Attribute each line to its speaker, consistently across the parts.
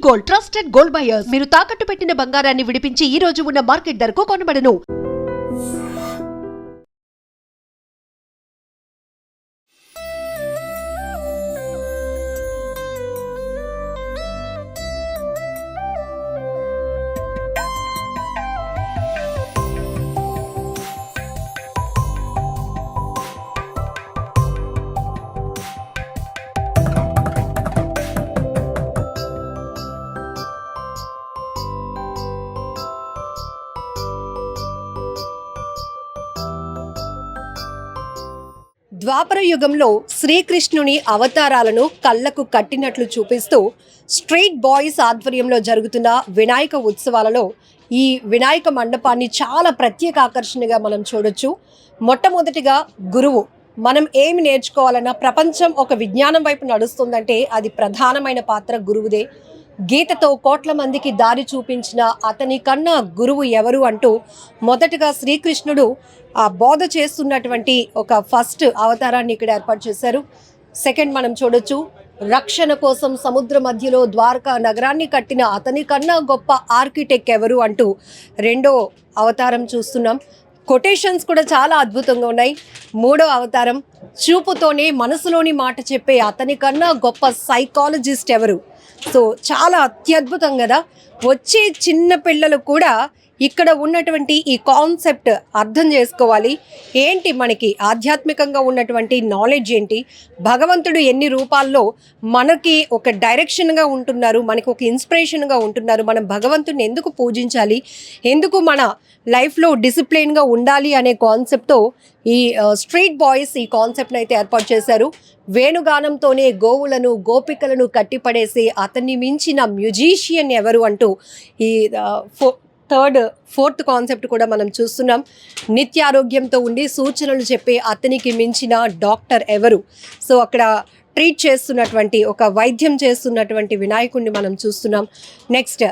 Speaker 1: Gold, trusted gold buyers. మీరు తాకట్టు పెట్టిన బంగారాన్ని విడిపించి ఈ రోజు ఉన్న మార్కెట్ ధరకు కొనబడను.
Speaker 2: ద్వాపర యుగంలో శ్రీకృష్ణుని అవతారాలను కళ్ళకు కట్టినట్లు చూపిస్తూ స్ట్రీట్ బాయ్స్ ఆధ్వర్యంలో జరుగుతున్న వినాయక ఉత్సవాలలో ఈ వినాయక మండపాన్ని చాలా ప్రత్యేక ఆకర్షణగా మనం చూడొచ్చు. మొట్టమొదటిగా గురువు. మనం ఏమి నేర్చుకోవాలన్నా ప్రపంచం ఒక విజ్ఞానం వైపు నడుస్తుందంటే అది ప్రధానమైన పాత్ర గురువుదే. గీతతో కోట్ల మందికి దారి చూపించిన అతని కన్నా గురువు ఎవరు అంటూ మొదటగా శ్రీకృష్ణుడు బోధ చేస్తున్నటువంటి ఒక ఫస్ట్ అవతారాన్ని ఇక్కడ ఏర్పాటు చేశారు. సెకండ్ మనం చూడొచ్చు, రక్షణ కోసం సముద్ర మధ్యలో ద్వారకా నగరాన్ని కట్టిన అతని కన్నా గొప్ప ఆర్కిటెక్ట్ ఎవరు అంటూ రెండో అవతారం చూస్తున్నాం. కొటేషన్స్ కూడా చాలా అద్భుతంగా ఉన్నాయి. మూడో అవతారం, చూపుతోనే మనసులోని మాట చెప్పే అతని కన్నా గొప్ప సైకాలజిస్ట్ ఎవరు. సో చాలా అత్యద్భుతం కదా. వచ్చే చిన్న పిల్లలు కూడా ఇక్కడ ఉన్నటువంటి ఈ కాన్సెప్ట్ అర్థం చేసుకోవాలి. ఏంటి మనకి ఆధ్యాత్మికంగా ఉన్నటువంటి నాలెడ్జ్ ఏంటి, భగవంతుడు ఎన్ని రూపాల్లో మనకి ఒక డైరెక్షన్గా ఉంటున్నారు, మనకి ఒక ఇన్స్పిరేషన్గా ఉంటున్నారు, మనం భగవంతుడిని ఎందుకు పూజించాలి, ఎందుకు మన లైఫ్లో డిసిప్లిన్గా ఉండాలి అనే కాన్సెప్ట్తో ఈ స్ట్రీట్ బాయ్స్ ఈ కాన్సెప్ట్ని అయితే ఏర్పాటు చేశారు. వేణుగానంతోనే గోవులను గోపికలను కట్టిపడేసి అతన్ని మించిన మ్యూజిషియన్ ఎవరు అంటూ ఈ ఫోర్త్ కాన్సెప్ట్ కూడా మనం చూస్తున్నాం. నిత్యారోగ్యంతో ఉండి సూచనలు చెప్పే అతనికి మించిన డాక్టర్ ఎవరు. సో అక్కడ ట్రీట్ చేస్తున్నటువంటి ఒక వైద్యం చేస్తున్నటువంటి వినాయకుడిని మనం చూస్తున్నాం. నెక్స్ట్,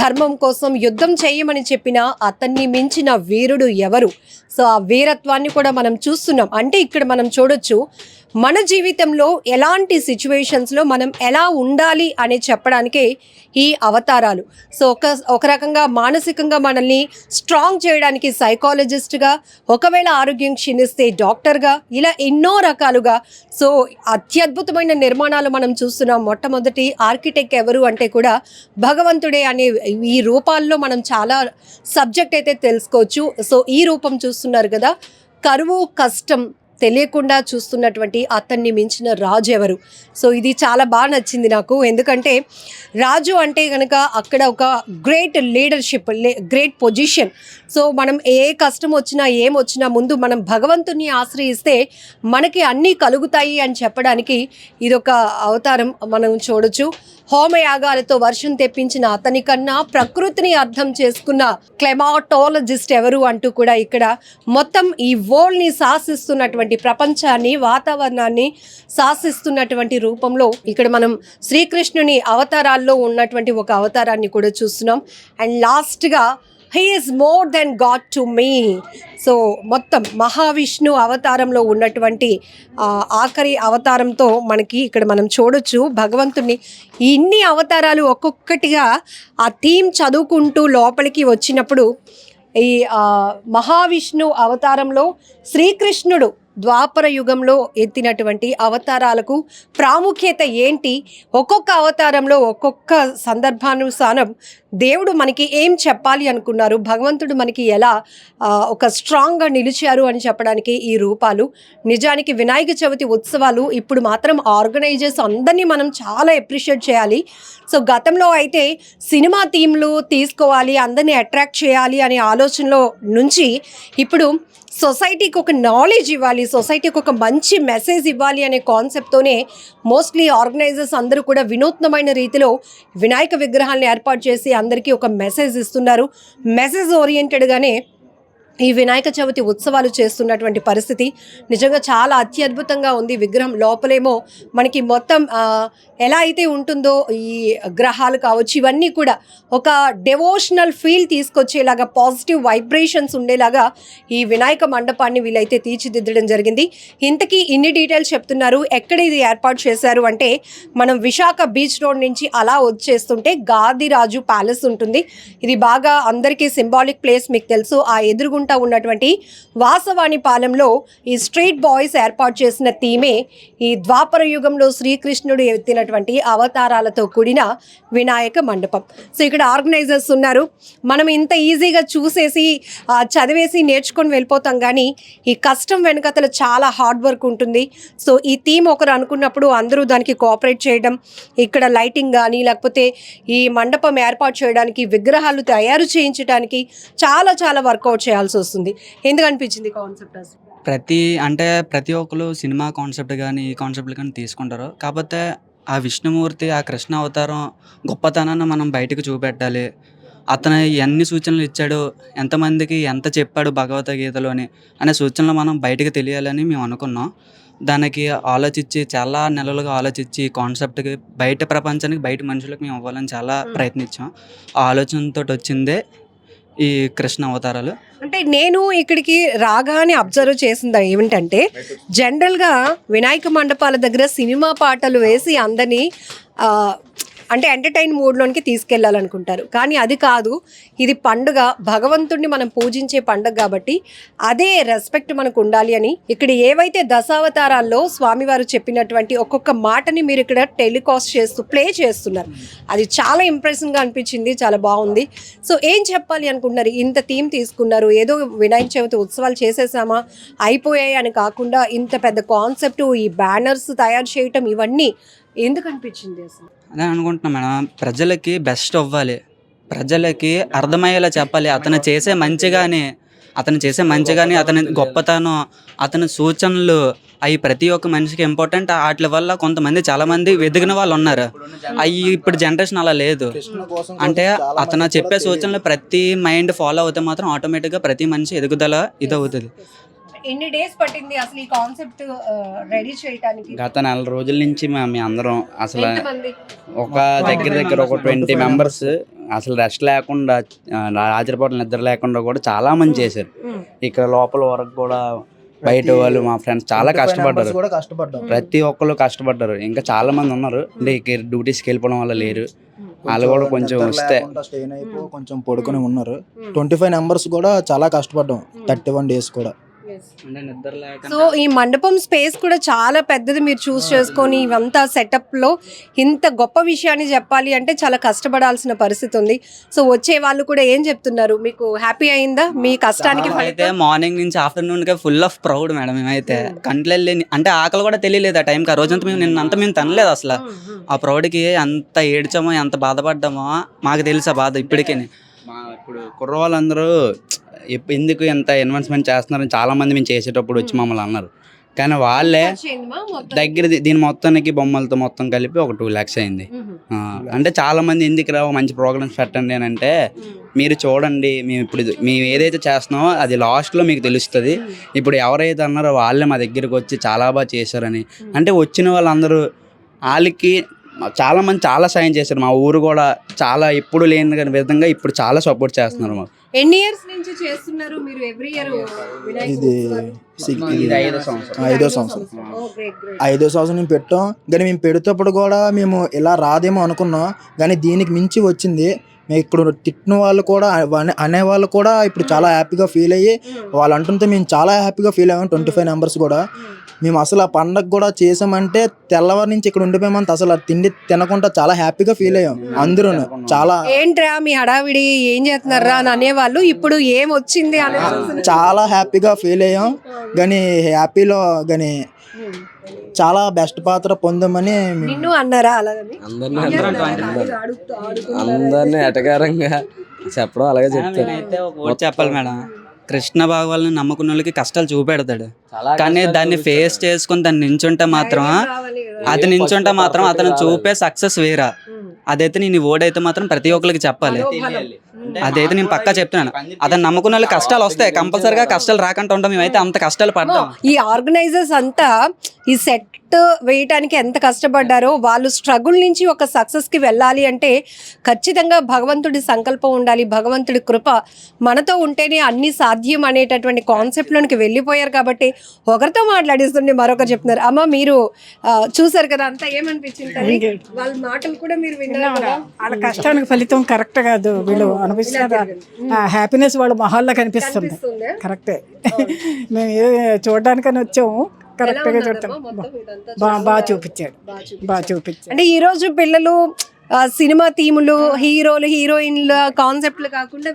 Speaker 2: ధర్మం కోసం యుద్ధం చేయమని చెప్పిన అతన్ని మించిన వీరుడు ఎవరు. సో ఆ వీరత్వాన్ని కూడా మనం చూస్తున్నాం. అంటే ఇక్కడ మనం చూడొచ్చు మన జీవితంలో ఎలాంటి సిచ్యువేషన్స్లో మనం ఎలా ఉండాలి అని చెప్పడానికే ఈ అవతారాలు. సో ఒక రకంగా మానసికంగా మనల్ని స్ట్రాంగ్ చేయడానికి సైకాలజిస్ట్గా, ఒకవేళ ఆరోగ్యం క్షీణిస్తే డాక్టర్గా, ఇలా ఎన్నో రకాలుగా. సో అత్యద్భుతమైన నిర్మాణాలు మనం చూస్తున్నాం. మొట్టమొదటి ఆర్కిటెక్ట్ ఎవరు అంటే కూడా భగవంతుడే అనే ఈ రూపాల్లో మనం చాలా సబ్జెక్ట్ అయితే తెలుసుకోవచ్చు. సో ఈ రూపం చూస్తున్నారు కదా, కరువు కష్టం తెలియకుండా చూస్తున్నటువంటి అతన్ని మించిన రాజు ఎవరు. సో ఇది చాలా బాగా నచ్చింది నాకు. ఎందుకంటే రాజు అంటే కనుక అక్కడ ఒక great leadership, great position. So మనం ఏ కష్టం వచ్చినా ఏమొచ్చినా ముందు మనం భగవంతుని ఆశ్రయిస్తే మనకి అన్నీ కలుగుతాయి అని చెప్పడానికి ఇదొక అవతారం మనం చూడొచ్చు. హోమయాగాలతో వర్షం తెప్పించిన అతని కన్నా ప్రకృతిని అర్థం చేసుకున్న క్లైమాటోలజిస్ట్ ఎవరు అంటూ కూడా ఇక్కడ మొత్తం ఈ వరల్డ్ని శాసిస్తున్నటువంటి, ప్రపంచాన్ని వాతావరణాన్ని శాసిస్తున్నటువంటి రూపంలో ఇక్కడ మనం శ్రీకృష్ణుని అవతారాల్లో ఉన్నటువంటి ఒక అవతారాన్ని కూడా చూస్తున్నాం. అండ్ లాస్ట్గా, he is more than God to me. So మొత్తం మహావిష్ణు అవతారంలో ఉన్నటువంటి ఆఖరి అవతారంతో మనకి ఇక్కడ మనం చూడొచ్చు భగవంతుడిని. ఇన్ని అవతారాలు ఒక్కొక్కటిగా ఆ థీమ్ చదువుకుంటూ లోపలికి వచ్చినప్పుడు ఈ మహావిష్ణు అవతారంలో శ్రీకృష్ణుడు ద్వాపర యుగంలో ఎత్తినటువంటి అవతారాలకు ప్రాముఖ్యత ఏంటి, ఒక్కొక్క అవతారంలో ఒక్కొక్క సందర్భానుసారం దేవుడు మనకి ఏం చెప్పాలి అనుకున్నారు, భగవంతుడు మనకి ఎలా ఒక స్ట్రాంగ్గా నిలిచారు అని చెప్పడానికి ఈ రూపాలు. నిజానికి వినాయక చవితి ఉత్సవాలు ఇప్పుడు మాత్రం ఆర్గనైజర్స్ అందరినీ మనం చాలా అప్రిషియేట్ చేయాలి. సో గతంలో అయితే సినిమా థీమ్లు తీసుకోవాలి, అందరినీ అట్రాక్ట్ చేయాలి అనే ఆలోచనలో నుంచి ఇప్పుడు సొసైటీకి ఒక నాలెడ్జ్ ఇవ్వాలి, సొసైటీకి ఒక మంచి మెసేజ్ ఇవ్వాలి అనే కాన్సెప్ట్తోనే మోస్ట్లీ ఆర్గనైజర్స్ అందరూ కూడా వినూత్నమైన రీతిలో వినాయక విగ్రహాలను ఏర్పాటు చేసి అందరికీ ఒక మెసేజ్ ఇస్తున్నారు. మెసేజ్ ఓరియంటెడ్గానే ఈ వినాయక చవితి ఉత్సవాలు చేస్తున్నటువంటి పరిస్థితి నిజంగా చాలా అత్యద్భుతంగా ఉంది. విగ్రహం లోపలేమో మనకి మొత్తం ఎలా అయితే ఉంటుందో ఈ గ్రహాలు కావచ్చు ఇవన్నీ కూడా ఒక డెవోషనల్ ఫీల్ తీసుకొచ్చేలాగా పాజిటివ్ వైబ్రేషన్స్ ఉండేలాగా ఈ వినాయక మండపాన్ని వీళ్ళైతే తీర్చిదిద్దడం జరిగింది. ఇంతకీ ఇన్ని డీటెయిల్స్ చెప్తున్నారు. ఎక్కడ ఇది ఏర్పాటు చేశారు అంటే మనం విశాఖ బీచ్ రోడ్ నుంచి అలా వచ్చేస్తుంటే గాదిరాజు ప్యాలెస్ ఉంటుంది. ఇది బాగా అందరికీ సింబాలిక్ ప్లేస్, మీకు తెలుసు. ఆ ఎదురుగుంటా ఉన్నటువంటి వాసవాణి పాలెంలో ఈ స్ట్రీట్ బాయ్స్ ఏర్పాటు చేసిన థీమే ఈ ద్వాపర యుగంలో శ్రీకృష్ణుడు ఎత్తినటువంటి అవతారాలతో కూడిన వినాయక మండపం. సో ఇక్కడ ఆర్గనైజర్స్ ఉన్నారు. మనం ఇంత ఈజీగా చూసేసి చదివేసి నేర్చుకొని వెళ్ళిపోతాం, కానీ ఈ కష్టం వెనకతల చాలా హార్డ్ వర్క్ ఉంటుంది. సో ఈ థీమ్ ఒకరు అనుకున్నప్పుడు అందరూ దానికి కోఆపరేట్ చేయడం, ఇక్కడ లైటింగ్ కానీ లేకపోతే ఈ మండపం ఏర్పాటు చేయడానికి, విగ్రహాలు తయారు చేయించడానికి చాలా చాలా వర్కౌట్ చేయాల్సి వస్తుంది. ఎందుకు అనిపించింది కాన్సెప్ట్ అసలు?
Speaker 3: ప్రతి ఒక్కరు సినిమా కాన్సెప్ట్ కానీ ఈ కాన్సెప్ట్లు కానీ తీసుకుంటారు. కాకపోతే ఆ విష్ణుమూర్తి, ఆ కృష్ణ అవతారం గొప్పతనాన్ని మనం బయటకు చూపెట్టాలి. అతను ఎన్ని సూచనలు ఇచ్చాడు, ఎంతమందికి ఎంత చెప్పాడు భగవద్గీతలోని అనే సూచనలు మనం బయటకు తెలియాలని మేము అనుకున్నాం. దానికి ఆలోచించి చాలా నెలలుగా ఆలోచించి కాన్సెప్ట్కి బయట ప్రపంచానికి, బయట మనుషులకు మేము ఇవ్వాలని చాలా ప్రయత్నించాం. ఆ ఆలోచనతో వచ్చిందే ఈ కృష్ణ అవతారాలు.
Speaker 2: అంటే నేను ఇక్కడికి రాగానే అబ్జర్వ్ చేసింది ఏమిటంటే, జనరల్గా వినాయక మండపాల దగ్గర సినిమా పాటలు వేసి అందరినీ అంటే ఎంటర్టైన్ మూడ్లోనికి తీసుకెళ్ళాలనుకుంటారు. కానీ అది కాదు, ఇది పండుగ, భగవంతుడిని మనం పూజించే పండుగ కాబట్టి అదే రెస్పెక్ట్ మనకు ఉండాలి అని ఇక్కడ ఏవైతే దశావతారాల్లో స్వామివారు చెప్పినటువంటి ఒక్కొక్క మాటని మీరు ఇక్కడ టెలికాస్ట్ చేస్తూ ప్లే చేస్తున్నారు. అది చాలా ఇంప్రెషన్గా అనిపించింది, చాలా బాగుంది. సో ఏం చెప్పాలి అనుకుంటున్నారు? ఇంత థీమ్ తీసుకున్నారు, ఏదో వినాయక చవితి ఉత్సవాలు చేసేసామా అయిపోయాయి అని కాకుండా ఇంత పెద్ద కాన్సెప్ట్, ఈ బ్యానర్స్ తయారు చేయటం, ఇవన్నీ ఎందుకు అనిపించింది అసలు?
Speaker 3: అదే అనుకుంటున్నాం మేడం, ప్రజలకి బెస్ట్ అవ్వాలి, ప్రజలకి అర్థమయ్యేలా చెప్పాలి. అతను చేసే మంచిగాని అతని గొప్పతనం, అతని సూచనలు అవి ప్రతి ఒక్క మనిషికి ఇంపార్టెంట్. వాటి వల్ల కొంతమంది చాలామంది వెదిగిన వాళ్ళు ఉన్నారు. అవి ఇప్పుడు జనరేషన్ అలా లేదు. అంటే అతను చెప్పే సూచనలు ప్రతి మైండ్ ఫాలో అవుతే మాత్రం ఆటోమేటిక్గా ప్రతి మనిషి ఎదుగుదల ఇదవుతుంది.
Speaker 2: ఎన్ని డేస్ పట్టింది అసలు ఈ కాన్సెప్ట్ రెడీ చేయడానికి?
Speaker 4: గత 4 రోజుల నుంచి మేము అందరం అసలు ఒక దగ్గర ఒక 20 మెంబర్స్ అసలు రెస్ట్ లేకుండా, రాత్రిపూట నిద్ర లేకుండా కూడా చాలా మంది చేశారు. ఇక్కడ లోపల వరకు కూడా బయట వాళ్ళు, మా ఫ్రెండ్స్ చాలా కష్టపడ్డారు. ప్రతి ఒక్కరు కష్టపడ్డారు. ఇంకా చాలా మంది ఉన్నారు అంటే డ్యూటీస్కి వెళ్ళిపోవడం వల్ల లేరు. వాళ్ళు కూడా కొంచెం వస్తే
Speaker 5: కొంచెం పడుకొని ఉన్నారు. 25 మెంబర్స్ కూడా చాలా కష్టపడ్డాం 31 డేస్ కూడా.
Speaker 2: సో ఈ మండపం స్పేస్ కూడా చాలా పెద్దది. మీరు చూస్ చేసుకొని ఇవంతా సెటప్లో ఇంత గొప్ప విషయాన్ని చెప్పాలి అంటే చాలా కష్టపడాల్సిన పరిస్థితి ఉంది. సో వచ్చే వాళ్ళు కూడా ఏం చెప్తున్నారు? మీకు హ్యాపీ అయిందా మీ కష్టానికి?
Speaker 3: అయితే మార్నింగ్ నుంచి ఆఫ్టర్నూన్గా ఫుల్ ఆఫ్ ప్రౌడ్ మేడం. మేమైతే కంట్లో అంటే ఆకలి కూడా తెలియలేదు ఆ టైంకి. ఆ రోజంతా మేము తినలేదు అసలు. ఆ ప్రౌడ్కి ఎంత ఏడ్చామో, ఎంత బాధపడ్డామో మాకు తెలుసు ఆ బాధ ఇప్పటికీ.
Speaker 4: ఇప్పుడు కుర్రవాళ్ళందరూ ఎందుకు ఎంత ఇన్వెస్ట్మెంట్ చేస్తున్నారని చాలామంది మేము చేసేటప్పుడు వచ్చి మమ్మల్ని అన్నారు. కానీ వాళ్ళే దగ్గర దీని మొత్తానికి బొమ్మలతో మొత్తం కలిపి ఒక 2 lakhs అయింది. అంటే చాలామంది ఎందుకు రావు, మంచి ప్రోగ్రామ్స్ పెట్టండి అని అంటే, మీరు చూడండి మేము ఏదైతే చేస్తున్నామో అది లాస్ట్లో మీకు తెలుస్తుంది. ఇప్పుడు ఎవరైతే అన్నారో వాళ్ళే మా దగ్గరికి వచ్చి చాలా బాగా చేశారని. అంటే వచ్చిన వాళ్ళందరూ వాళ్ళకి చాలామంది చాలా సాయం చేశారు. మా ఊరు కూడా చాలా ఎప్పుడు లేని విధంగా ఇప్పుడు చాలా సపోర్ట్ చేస్తున్నారు మాకు.
Speaker 2: ఎన్ని ఇయర్స్ నుంచి చేస్తున్నారు మీరు ఎవ్రీ ఇయర్?
Speaker 5: ఇది 5వ సంవత్సరం. 5వ సంవత్సరం మేము పెట్టాం. కానీ మేము పెడేటప్పుడు కూడా మేము ఇలా రాదేమో అనుకున్నాం, కానీ దీనికి మించి వచ్చింది. మేము ఇక్కడ తిట్టిన వాళ్ళు కూడా అనేవాళ్ళు కూడా ఇప్పుడు చాలా హ్యాపీగా ఫీల్ అయ్యి వాళ్ళు అంటుంటే మేము చాలా హ్యాపీగా ఫీల్ అయ్యాం. 25 మెంబర్స్ కూడా మేము అసలు ఆ పండగ కూడా చేసామంటే తెల్లవారి నుంచి ఇక్కడ ఉండిపోయామంటే అసలు ఆ తిండి తినకుండా చాలా హ్యాపీగా ఫీల్ అయ్యాం అందరూ. చాలా
Speaker 2: ఏంట్రా మీ హడావిడి, ఏం చేస్తున్నారా అని అనేవాళ్ళు. ఇప్పుడు ఏం వచ్చింది అని
Speaker 5: చాలా హ్యాపీగా ఫీల్ అయ్యాం. కానీ హ్యాపీలో కానీ చాలా బెస్ట్ పాత్ర పొందామని
Speaker 2: నిన్ను అన్నారా? అలాగని
Speaker 6: అందరినీ ఎటకారంగా చెప్పడం అలాగే చెప్తాను.
Speaker 3: అయితే ఒకటి చెప్పాలి మేడం, కృష్ణ భగవాన్ని నమ్ముకున్న వాళ్ళకి కష్టాలు చూపెడతాడు. కానీ దాన్ని ఫేస్ చేసుకుని దాన్ని నించుంటే మాత్రం అతను చూపే సక్సెస్ వేరా. అదైతే నేను ఓడైతే మాత్రం ప్రతి ఒక్కరికి చెప్పాలి. అదైతే నేను పక్కా చెప్తున్నాను. అతను నమ్ముకున్న వాళ్ళు కష్టాలు వస్తాయి, కంపల్సరిగా కష్టాలు రాకుండా ఉంటాం. మేమైతే అంత కష్టాలు పడతాం.
Speaker 2: ఈ ఆర్గనైజర్స్ అంతా ఈ సెట్ వేయటానికి ఎంత కష్టపడ్డారో, వాళ్ళు స్ట్రగుల్ నుంచి ఒక సక్సెస్ కి వెళ్ళాలి అంటే ఖచ్చితంగా భగవంతుడి సంకల్పం ఉండాలి, భగవంతుడి కృప మనతో ఉంటేనే అన్ని సాధ్యం అనేటటువంటి కాన్సెప్ట్ లోనికి వెళ్ళిపోయారు. కాబట్టి ఒకరితో మాట్లాడిస్తుండే మరొకరు చెప్తున్నారు. అమ్మ మీరు చూసారు కదా, అంతా ఏమనిపించింది? వాళ్ళ మాటలు కూడా మీరు విన్నారు కదా.
Speaker 7: వాళ్ళ కష్టానికి ఫలితం కరెక్ట్ కాదు, వీళ్ళు అనిపిస్తున్నారు హ్యాపీనెస్ వాళ్ళ మొహాల్లో కనిపిస్తుంది. కరెక్టే, మేము చూడడానికని వచ్చాము, కరెక్ట్ గా చూడతాం. బాగా చూపించాడు.
Speaker 2: అంటే ఈ రోజు పిల్లలు సినిమా థీములు, హీరోలు హీరోయిన్ల కాన్సెప్ట్లు కాకుండా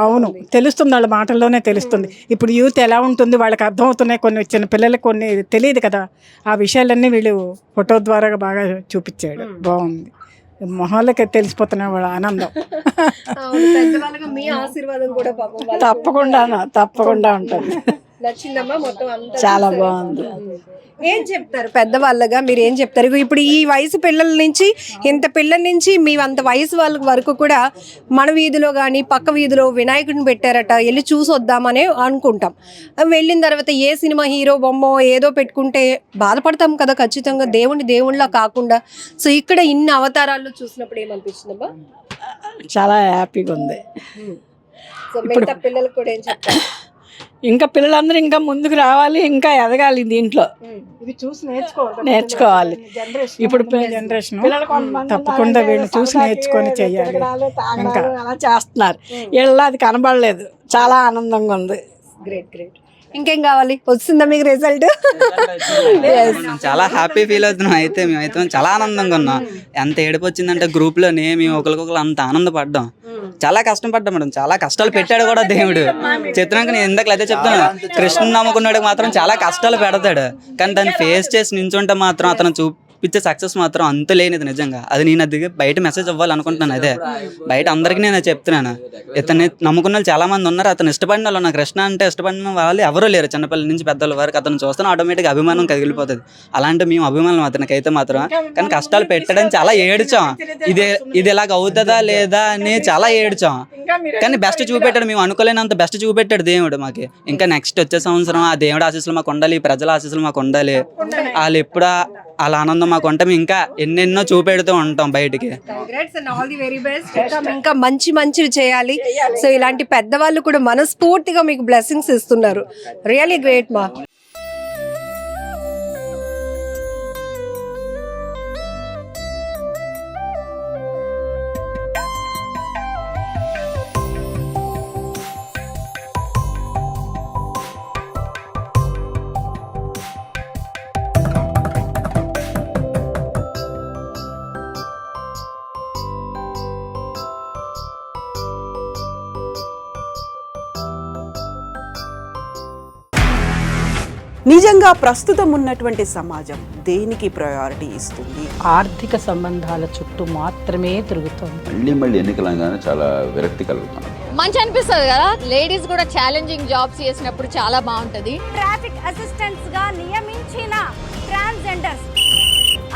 Speaker 7: అవును తెలుస్తుంది, వాళ్ళ మాటల్లోనే తెలుస్తుంది. ఇప్పుడు యూత్ ఎలా ఉంటుంది వాళ్ళకి అర్థం అవుతున్నాయి, కొన్ని చిన్న పిల్లలకి కొన్ని తెలియదు కదా. ఆ విషయాలన్నీ వీళ్ళు ఫోటో ద్వారా బాగా చూపించాడు. బాగుంది, మొహాలకి తెలిసిపోతున్నాయి వాళ్ళ ఆనందం.
Speaker 2: మీ ఆశీర్వాదం కూడా
Speaker 7: తప్పకుండా ఉంటుంది.
Speaker 2: నచ్చిందమ్మా మొత్తం అంతా?
Speaker 7: చాలా బాగుంది.
Speaker 2: ఏం చెప్తారు పెద్దవాళ్ళగా, మీరు ఏం చెప్తారు? ఇప్పుడు ఈ వయసు పిల్లల నుంచి, ఇంత పిల్లల నుంచి మీ అంత వయసు వాళ్ళ వరకు కూడా మన వీధిలో కానీ పక్క వీధిలో వినాయకుడిని పెట్టారట, వెళ్ళి చూసి వద్దామనే అనుకుంటాం. వెళ్ళిన తర్వాత ఏ సినిమా హీరో బొమ్మ ఏదో పెట్టుకుంటే బాధపడతాం కదా ఖచ్చితంగా, దేవుళ్ళ కాకుండా. సో ఇక్కడ ఇన్ని అవతారాల్లో చూసినప్పుడు ఏమనిపించిందమ్మా?
Speaker 7: చాలా హ్యాపీగా ఉంది.
Speaker 2: సో మిగతా పిల్లలకు కూడా ఏం చెప్తారు?
Speaker 7: ఇంకా పిల్లలందరూ ఇంకా ముందుకు రావాలి, ఇంకా ఎదగాలి, దీంట్లో నేర్చుకోవాలి. ఇప్పుడు జనరేషన్ తప్పకుండా వీళ్ళు చూసి నేర్చుకొని చెయ్యాలి. ఇంకా అలా చేస్తున్నారు, వీళ్ళ అది కనబడలేదు. చాలా ఆనందంగా ఉంది.
Speaker 2: గ్రేట్. ఇంకేం కావాలి? వస్తుందా మీకు రిజల్ట్?
Speaker 3: చాలా హ్యాపీ ఫీల్ అవుతున్నాం. అయితే మేమైతే చాలా ఆనందంగా ఉన్నాం. ఎంత ఏడుపు వచ్చిందంటే గ్రూప్ లోనే మేము ఒకరికొకరు అంత ఆనందపడ్డాం. చాలా కష్టం పడ్డాం మేడం, చాలా కష్టాలు పెట్టాడు కూడా దేవుడు. చిత్రాంక నేను ఇందాక అదే చెప్తాను, కృష్ణుని నమ్ముకున్నాడు మాత్రం చాలా కష్టాలు పెడతాడు, కానీ దాన్ని ఫేస్ చేసి నించుంటే మాత్రం అతను చూపించే సక్సెస్ మాత్రం అంత లేనిది నిజంగా. అది నేను అది బయట మెసేజ్ అవ్వాలనుకుంటున్నాను. అదే బయట అందరికీ నేను చెప్తున్నాను. ఇతన్ని నమ్ముకున్న వాళ్ళు చాలా మంది ఉన్నారు, అతను ఇష్టపడిన వాళ్ళు ఉన్నారు. కృష్ణ అంటే ఇష్టపడిన వాళ్ళు ఎవరూ లేరు, చిన్నపిల్లల నుంచి పెద్దల వరకు. అతను చూస్తాను ఆటోమేటిక్గా అభిమానం కదిలిపోతుంది. అలాంటి మేము అభిమానం అతనికి అయితే మాత్రం. కానీ కష్టాలు పెట్టడం చాలా ఏడ్చాం, ఇది ఇలాగ అవుతుందా లేదా అని చాలా ఏడ్చాం. కానీ బెస్ట్ చూపెట్టాడు, మేము అనుకోలేనంత బెస్ట్ చూపెట్టాడు దేవుడు మాకు. ఇంకా నెక్స్ట్ వచ్చే సంవత్సరం ఆ దేవుడు ఆశీస్సులు మాకు ఉండాలి, ప్రజల ఆశీస్సులు మాకు ఉండాలి. వాళ్ళు ఎప్పుడు వాళ్ళ ఆనందం మాకు ఉంటే ఇంకా ఎన్నెన్నో చూపెడుతూ ఉంటాం బయటికి.
Speaker 2: ఇంకా మంచివి చేయాలి. సో ఇలాంటి పెద్దవాళ్ళు కూడా మనస్ఫూర్తిగా మీకు బ్లెస్సింగ్స్ ఇస్తున్నారు. రియల్లీ గ్రేట్ మా.
Speaker 8: నిజంగా ప్రస్తుతం ఉన్నటువంటి సమాజం దేనికి ప్రయారిటీ ఇస్తుంది?
Speaker 9: ఆర్థిక సంబంధాల చుట్టూ మాత్రమే తిరుగుతుంది.
Speaker 10: మళ్ళీ ఎన్నికలంగానే చాలా విరక్తి కలుగుతాం.
Speaker 11: మంచి అనిపిస్తుంది కదా, లేడీస్ కూడా ఛాలెంజింగ్ జాబ్స్ చేసినప్పుడు చాలా బాగుంటది.
Speaker 12: ట్రాఫిక్ అసిస్టెంట్స్ గా నియమించిన ట్రాన్స్జెండర్స్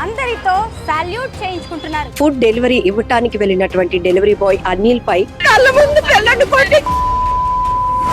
Speaker 12: అందరితో సాల్యూట్ చేయించుకుంటున్నారు.
Speaker 2: ఫుడ్ డెలివరీ ఇవ్వటానికి వెళ్ళినటువంటి డెలివరీ బాయ్ అనిల్ పై కళ్ళ ముందు